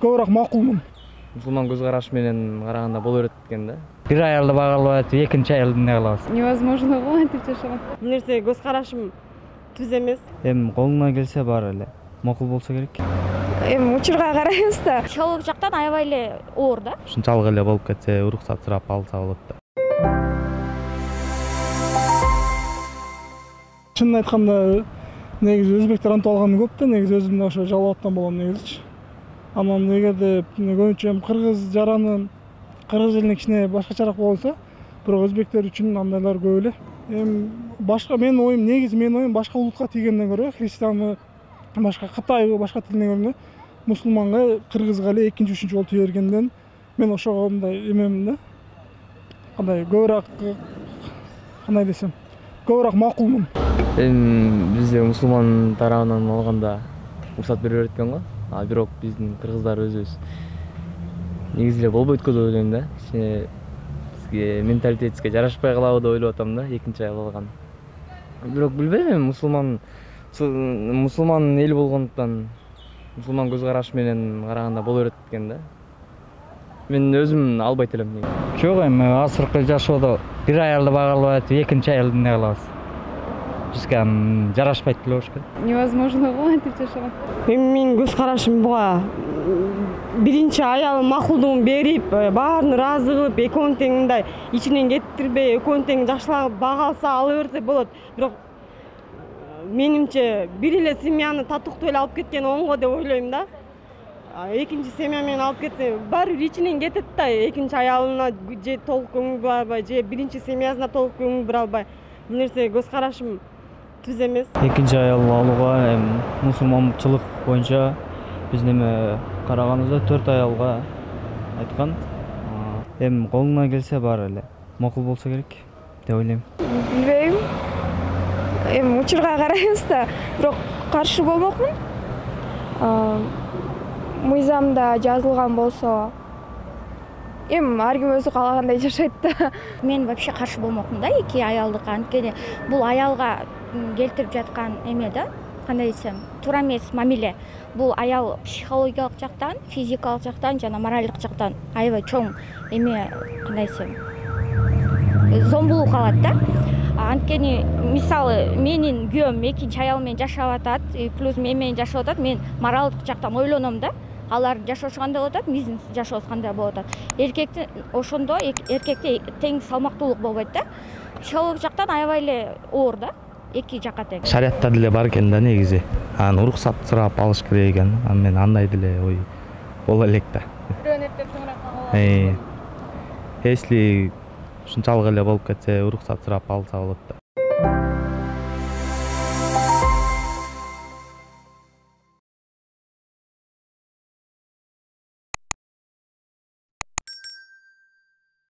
көбүрөөк макулмун. Мусулман көз карашы менен караганда боло берет экен да. Бир аялды багалап атып, экинчи аялды эмне кылабыз? Невозможно го антип жашаган. Бул нерсе көз карашым түз эмес. Эми колуңан келсе баары эле макул болсо керек. Эми учурга карайбыз да. Психолог жактан аябай эле оор да. Ушунчалык эле болуп кетсе, уруксат сурап алса болот да. Чынын айтканда, негизи өзбектер антып алганы көп да, негизи өзүм да ошо жалап аттан болом негизичи. Анан эгерде көбүнчө кыргыз жараны, кыргыз элине кичине башкачараак болсо, бирок өзбектер үчүн андайлар көп эле. Эми башка менин оюм башка улутка тийгенден көрө, христианбы, башка Кытайбы, башка тилден көргөндө мусулманга, кыргызга эле экинчи, үчүнчү жолу тие бергенден мен ошого мындай эмемин да. Кандай көбүрөөк, кандай десем, көбүрөөк макулмун. Эми бизде мусулман тарабынан алганда уруксат бере берет экен го. А бирок биздин кыргыздар өзүбүз негизи эле болбойт го деп ойлойм да. Кичине бизге менталитетибизге жарашпай калабы деп ойлоп атам да, экинчи аял алган. Бирок билбейм, эми мусулман эл болгондуктан мусулман көз карашы менен караганда боло берет экен да. Мен өзүм албайт элем. Жок, эми азыркы жашоодо бир аялды багалап атып, экинчи аялды эмне кылабыз? Бизге жарашпайт эле болуш керек. Невозможно го антип жашаган. Эми менин көз карашым буга биринчи аялым макулдугун берип, баарын ыраазы кылып, экөөнүн тең мындай ичинен кетирбей, экөөнүн тең жакшылап багалса ала берсе болот. Бирок менимче бир эле семьяны татыктуу эле алып кеткен оңго деп ойлойм да. Экинчи семья менен алып кетсе, баары бир ичинен кетет да, экинчи аялына же толук көңүл бура албай, же биринчи семьясына толук көңүл бура албай. Бул нерсе көз карашым түз эмес. Экинчи аял алууга эми мусулманчылык боюнча биз неме караганыбызда 4 аялга айткан. Эми колуңан келсе баары эле макул болсо керек деп ойлойм. Билбейм. Эми учурга карайбыз да, бирок каршы болмокмун. Мыйзамда жазылган болсо, эми ар ким өзү каалагандай жашайт да. Мен вообще каршы болмокмун да эки аялдыкка. Анткени бул аялга келтирип жаткан эме да, кандай десем, туура эмес мамиле. Бул аял психологиялык жактан, физикалык жактан жана моралдык жактан аябай чоң эме, кандай десем, зомбулук алат да. Анткени мисалы менин күйөөм экинчи аял менен жашап атат, плюс мен менен жашап атат, мен моралдык жактан ойлоном да. Алар жашоосу кандай болот, биздин жашообуз кандай болот. Эркекти ошондо эркекте тең салмактуулук болбойт да. Психолог жактан аябай эле оор да. Эки жакка тең. Шариатта деле бар экен да негизи. Аны уруксат сурап алыш керек экен. Мен андай деле ой боло элек да. Бирөөнү эптеп чоңураак Если ушунчалык эле болуп кетсе, уруксат сурап алса болот да.